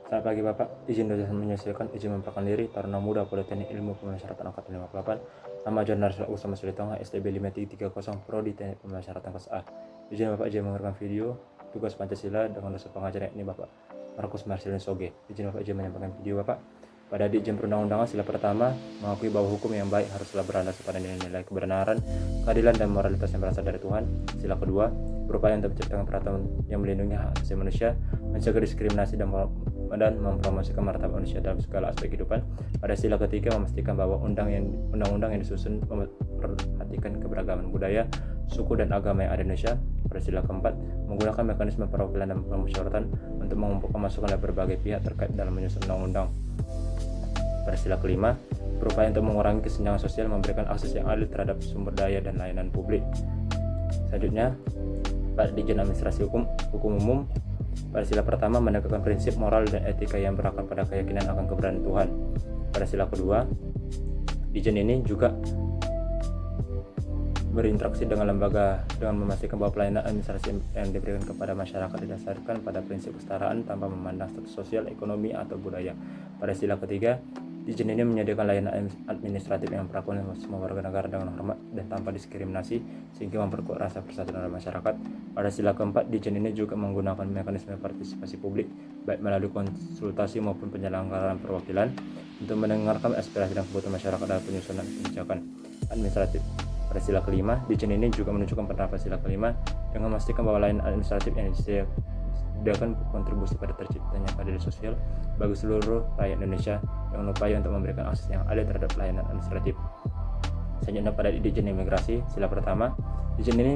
Selamat pagi Bapak, izin dosen menyesuaikan izin memperkenalkan diri Taruna Muda Politeknik Ilmu Pemasyarakatan Angkatan 58. Nama Jurnalis Usama Sulitonga STB 5330 Prodi Teknik Pemasyarakatan kelas A. Izin Bapak izin mengeluarkan video tugas Pancasila dengan dosen pengajar ini Bapak Markus Marcelin Soge. Izin Bapak izin menyampaikan video Bapak. Pada izin perundang-undangan sila pertama mengakui bahwa hukum yang baik haruslah berlandaskan pada nilai-nilai kebenaran, keadilan dan moralitas yang berasal dari Tuhan. Sila kedua, berupaya untuk menciptakan peraturan yang melindungi hak asasi manusia, mencegah diskriminasi dan mempromosikan martabat manusia dalam segala aspek kehidupan. Pada sila ketiga, memastikan bahwa undang-undang yang disusun memperhatikan keberagaman budaya, suku dan agama yang ada di Indonesia. Pada sila keempat, menggunakan mekanisme perwakilan dan pemusyawaratan untuk mengumpulkan masukan dari berbagai pihak terkait dalam menyusun undang-undang. Pada sila kelima, berupaya untuk mengurangi kesenjangan sosial, memberikan akses yang adil terhadap sumber daya dan layanan publik. Selanjutnya, pada Dirjen Administrasi Hukum Umum, pada sila pertama menegakkan prinsip moral dan etika yang berakar pada keyakinan akan keberadaan Tuhan. Pada sila kedua, Dirjen ini juga berinteraksi dengan lembaga dengan memastikan bahwa pelayanan administrasi yang diberikan kepada masyarakat didasarkan pada prinsip kesetaraan tanpa memandang status sosial, ekonomi, atau budaya. Pada sila ketiga, Dirjen ini menyediakan layanan administratif yang berlaku semua warga negara dengan hormat dan tanpa diskriminasi sehingga memperkuat rasa persatuan dalam masyarakat. Pada sila keempat, Dirjen ini juga menggunakan mekanisme partisipasi publik baik melalui konsultasi maupun penyelenggaraan perwakilan untuk mendengarkan aspirasi dan kebutuhan masyarakat dalam penyusunan kebijakan administratif. Pada sila kelima, Dirjen ini juga menunjukkan penerapan sila kelima dengan memastikan bahwa layanan administratif yang disediakan kontribusi pada terciptanya keadilan sosial bagi seluruh rakyat Indonesia dengan upaya untuk memberikan akses yang adil terhadap layanan administratif. Selanjutnya pada Dirjen Imigrasi, sila pertama, Dirjen ini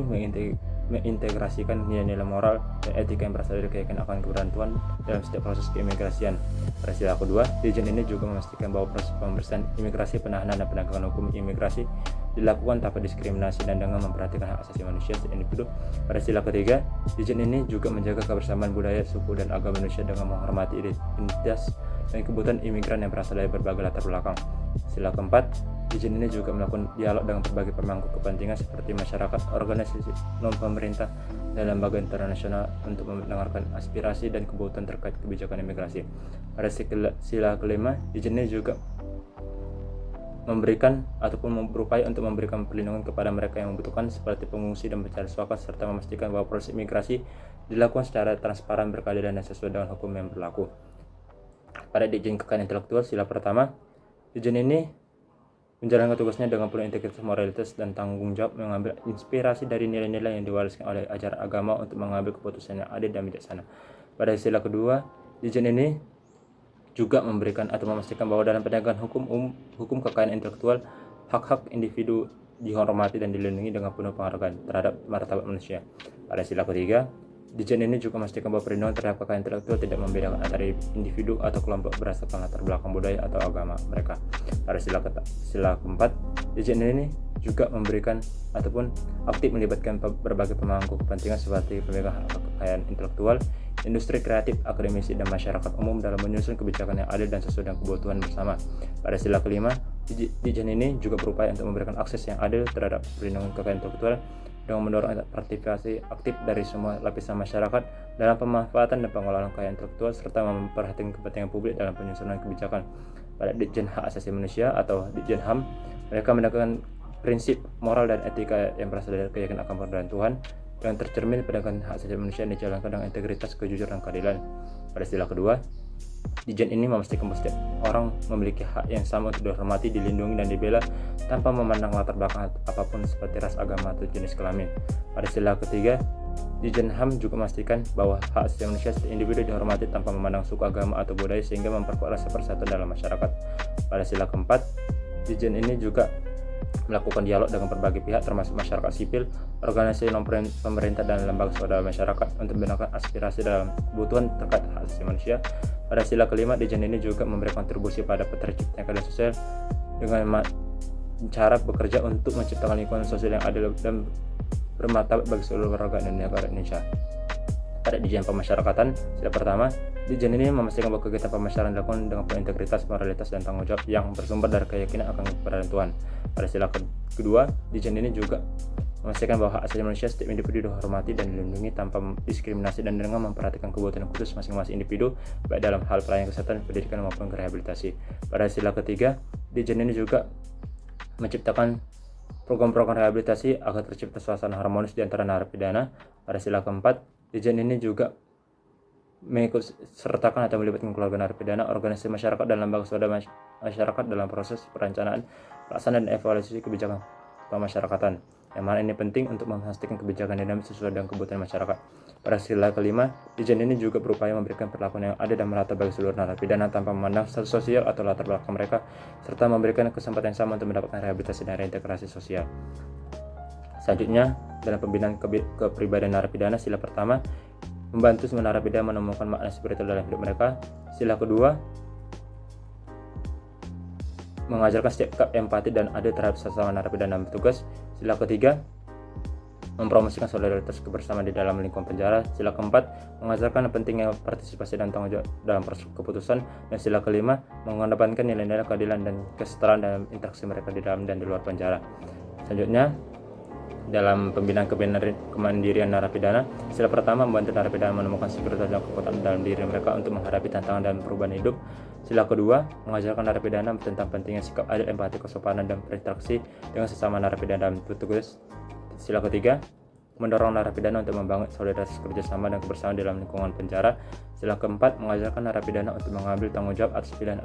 mengintegrasikan nilai-nilai moral dan etika yang berasal dari keyakinan akan keberadaan Tuhan dalam setiap proses keimigrasian. Pada sila kedua, Dirjen ini juga memastikan bahwa proses pemeriksaan imigrasi, penahanan, dan penegakan hukum imigrasi dilakukan tanpa diskriminasi dan dengan memperhatikan hak asasi manusia setiap individu. Pada sila ketiga, Dirjen ini juga menjaga kebersamaan budaya, suku, dan agama Indonesia dengan menghormati identitas dan kebutuhan imigran yang berasal dari berbagai latar belakang. Sila keempat, Dirjen ini juga melakukan dialog dengan berbagai pemangku kepentingan seperti masyarakat, organisasi non-pemerintah, dan lembaga internasional untuk mendengarkan aspirasi dan kebutuhan terkait kebijakan imigrasi. Pada sila kelima, Dirjen ini juga memberikan ataupun berupaya untuk memberikan perlindungan kepada mereka yang membutuhkan seperti pengungsi dan pencari suaka serta memastikan bahwa proses imigrasi dilakukan secara transparan, berkeadilan, dan sesuai dengan hukum yang berlaku. Pada Dirjen Kekayaan Intelektual sila pertama, Dirjen ini menjalankan tugasnya dengan penuh integritas, moralitas, dan tanggung jawab, mengambil inspirasi dari nilai-nilai yang diwariskan oleh ajaran agama untuk mengambil keputusan yang adil dan bijaksana. Pada sila kedua, Dirjen ini juga memberikan atau memastikan bahwa dalam penegakan hukum kekayaan intelektual, hak-hak individu dihormati dan dilindungi dengan penuh penghargaan terhadap martabat manusia. Pada sila ketiga, Dirjen ini juga memastikan bahwa perlindungan terhadap kekayaan intelektual tidak membedakan antara individu atau kelompok berdasarkan latar belakang budaya atau agama mereka. Pada sila keempat, Dirjen ini juga memberikan ataupun aktif melibatkan berbagai pemangku kepentingan seperti pemegang hak kekayaan intelektual, industri kreatif, akademisi, dan masyarakat umum dalam menyusun kebijakan yang adil dan sesuai dengan kebutuhan bersama. Pada sila kelima, Dirjen ini juga berupaya untuk memberikan akses yang adil terhadap perlindungan kekayaan intelektual dengan mendorong partisipasi aktif dari semua lapisan masyarakat dalam pemanfaatan dan pengelolaan kekayaan intelektual serta memperhatikan kepentingan publik dalam penyusunan kebijakan. Pada Dirjen Hak Asasi Manusia atau Dirjen HAM, mereka menegakkan prinsip moral dan etika yang berasal dari keyakinan akan keberadaan Tuhan yang tercermin penegakan hak asasi manusia yang dijalankan dengan integritas, kejujuran, dan keadilan. Pada sila kedua, Dirjen ini memastikan bahwa setiap orang memiliki hak yang sama untuk dihormati, dilindungi, dan dibela tanpa memandang latar belakang apapun seperti ras, agama, atau jenis kelamin. Pada sila ketiga, Dirjen HAM juga memastikan bahwa hak asasi manusia setiap individu dihormati tanpa memandang suku, agama, atau budaya sehingga memperkuat rasa persatuan dalam masyarakat. Pada sila keempat, Dirjen ini juga melakukan dialog dengan berbagai pihak termasuk masyarakat sipil, organisasi non-pemerintah, dan lembaga swadaya masyarakat untuk mendengarkan aspirasi dalam kebutuhan terkait hak asasi manusia. Pada sila kelima, Dirjen ini juga memberi kontribusi pada terciptanya keadilan sosial dengan cara bekerja untuk menciptakan lingkungan sosial yang adil dan bermartabat bagi seluruh warga negara Indonesia. Pada Dirjen Pemasyarakatan, sila pertama, Dirjen ini memastikan bahwa kegiatan pemasyarakatan dilakukan dengan penuh integritas, moralitas, dan tanggung jawab yang bersumber dari keyakinan akan keberadaan Tuhan. Pada sila kedua, Dirjen ini juga memastikan bahwa hak asasi manusia setiap individu dihormati dan dilindungi tanpa diskriminasi dan dengan memperhatikan kebutuhan khusus masing-masing individu baik dalam hal pelayanan kesehatan, pendidikan maupun rehabilitasi. Pada sila ketiga, Dirjen ini juga menciptakan program-program rehabilitasi agar tercipta suasana harmonis di antara narapidana. Pada sila keempat, Dirjen ini juga mengikut sertakan atau melibatkan keluarga narapidana, organisasi masyarakat dan lembaga swadaya masyarakat dalam proses perencanaan, pelaksanaan dan evaluasi kebijakan pemasyarakatan, yang mana ini penting untuk memastikan kebijakan dinamis sesuai dengan kebutuhan masyarakat. Pada sila kelima, Dirjen ini juga berupaya memberikan perlakuan yang adil dan merata bagi seluruh narapidana tanpa memandang status sosial atau latar belakang mereka, serta memberikan kesempatan yang sama untuk mendapatkan rehabilitasi dan reintegrasi sosial. Selanjutnya, dalam pembinaan kepribadian narapidana, sila pertama, membantu semua narapidana menemukan makna spiritual dalam hidup mereka. Sila kedua, mengajarkan sikap empati dan adil terhadap sesama narapidana dan petugas. Sila ketiga, mempromosikan solidaritas kebersamaan di dalam lingkungan penjara. Sila keempat, mengajarkan pentingnya partisipasi dan tanggung jawab dalam proses keputusan. Dan sila kelima, mengedepankan nilai-nilai keadilan dan kesetaraan dalam interaksi mereka di dalam dan di luar penjara. Selanjutnya, dalam pembinaan kemandirian narapidana, sila pertama, membantu narapidana menemukan spiritual dan kekuatan dalam diri mereka untuk menghadapi tantangan dan perubahan hidup. Sila kedua, mengajarkan narapidana tentang pentingnya sikap adil, empati, kesopanan, dan berinteraksi dengan sesama narapidana dan petugas. Sila ketiga, mendorong narapidana untuk membangun solidaritas kerjasama dan kebersamaan dalam lingkungan penjara. Sila keempat, mengajarkan narapidana untuk mengambil tanggung jawab atas pilihan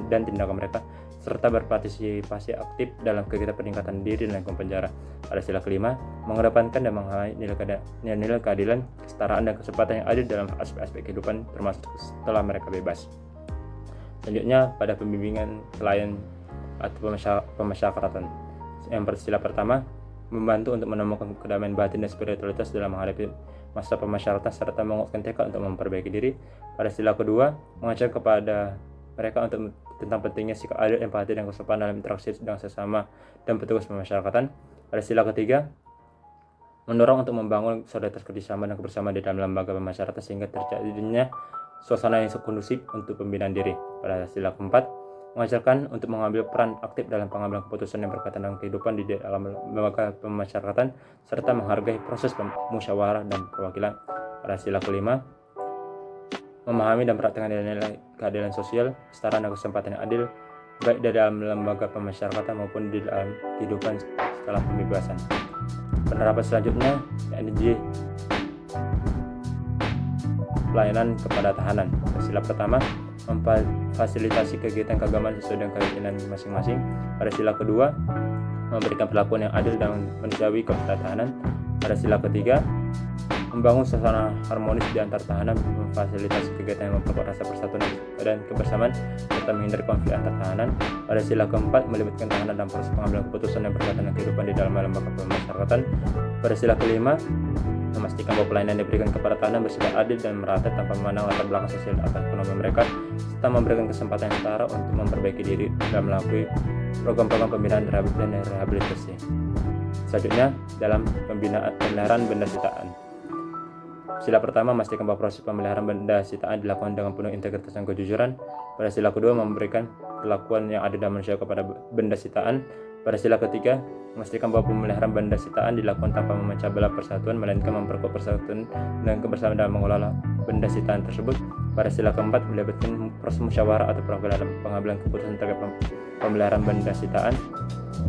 dan tindakan mereka, serta berpartisipasi aktif dalam kegiatan peningkatan diri di lingkungan penjara. Pada sila kelima, mengedepankan dan menghargai nilai keadilan, kesetaraan, dan kesempatan yang adil dalam aspek-aspek kehidupan, termasuk setelah mereka bebas. Selanjutnya, pada pembimbingan klien atau pemasyarakatan. Sila pertama, membantu untuk menemukan kedamaian batin dan spiritualitas dalam menghadapi masa pemasyarakatan serta menguatkan tekad untuk memperbaiki diri. Pada sila kedua, mengajar kepada mereka tentang pentingnya sikap adil, empati, dan kesopanan dalam interaksi dengan sesama dan petugas pemasyarakatan. Pada sila ketiga, mendorong untuk membangun solidaritas kerjasama dan kebersamaan di dalam lembaga pemasyarakatan sehingga terjadinya suasana yang kondusif untuk pembinaan diri. Pada sila keempat, mengajarkan untuk mengambil peran aktif dalam pengambilan keputusan yang berkaitan dengan kehidupan di dalam lembaga pemasyarakatan serta menghargai proses musyawarah dan perwakilan. Pada sila kelima, memahami dan mempraktikkan nilai keadilan sosial, kesetaraan dan kesempatan yang adil baik di dalam lembaga pemasyarakatan maupun di dalam kehidupan setelah pembebasan. Penerapan selanjutnya, energi pelayanan kepada tahanan. Sila pertama, memfasilitasi kegiatan keagamaan sesuai dengan keyakinan masing-masing. Pada sila kedua, memberikan perlakuan yang adil dan manusiawi kepada tahanan. Pada sila ketiga, membangun suasana harmonis di antar tahanan, memfasilitasi kegiatan yang memperkuat rasa persatuan dan kebersamaan serta menghindari konflik antar tahanan. Pada sila keempat, melibatkan tahanan dalam proses pengambilan keputusan yang berkaitan dengan kehidupan di dalam lembaga pemasyarakatan. Pada sila kelima, memastikan bahwa pelayanan yang diberikan kepada tahanan bersifat adil dan merata tanpa memandang latar belakang sosial atau ekonomi mereka, serta memberikan kesempatan yang setara untuk memperbaiki diri dalam melalui program-program pembinaan dan rehabilitasi. Selanjutnya, dalam pemeliharaan benda sitaan. Sila pertama, memastikan bahwa proses pemeliharaan benda sitaan dilakukan dengan penuh integritas dan kejujuran. Pada sila kedua, memberikan perlakuan yang adil dan manusiawi kepada benda sitaan. Pada sila ketiga, memastikan bahwa pemeliharaan benda sitaan dilakukan tanpa memecah belah persatuan, melainkan memperkuat persatuan dan kebersamaan dalam mengelola benda sitaan tersebut. Pada sila keempat, melibatkan proses musyawarah atau perwakilan dalam pengambilan keputusan terkait pemeliharaan benda sitaan.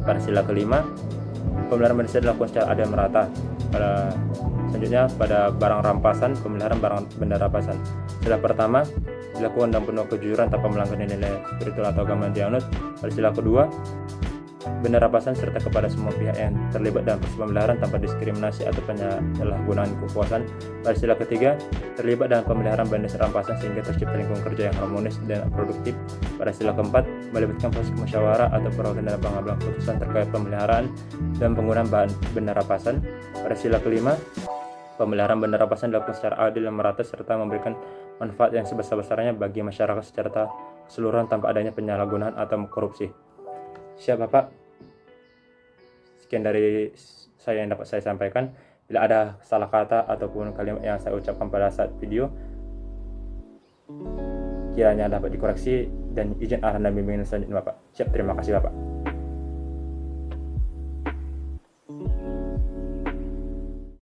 Pada sila kelima, pemeliharaan benda sitaan dilakukan secara adil merata. Selanjutnya, pada barang rampasan, pemeliharaan barang benda rampasan. Sila pertama, dilakukan dalam penuh kejujuran tanpa melanggar nilai spiritual atau agama yang dianut. Pada sila kedua, benda rampasan serta kepada semua pihak yang terlibat dalam proses pemeliharaan tanpa diskriminasi atau penyalahgunaan kekuasaan. Pada sila ketiga, terlibat dalam pemeliharaan benda rampasan sehingga tercipta lingkungan kerja yang harmonis dan produktif. Pada sila keempat, melibatkan proses musyawarah atau perwakilan dalam pengambilan keputusan terkait pemeliharaan dan penggunaan benda rampasan. Pada sila kelima, pemeliharaan benda rampasan dilakukan secara adil dan merata serta memberikan manfaat yang sebesar-besarnya bagi masyarakat secara keseluruhan tanpa adanya penyalahgunaan atau korupsi. Siap Bapak, sekian dari saya yang dapat saya sampaikan. Bila ada salah kata ataupun kalimat yang saya ucapkan pada saat video, kiranya dapat dikoreksi dan izin arahan dan bimbingan selanjutnya Bapak. Siap, terima kasih Bapak.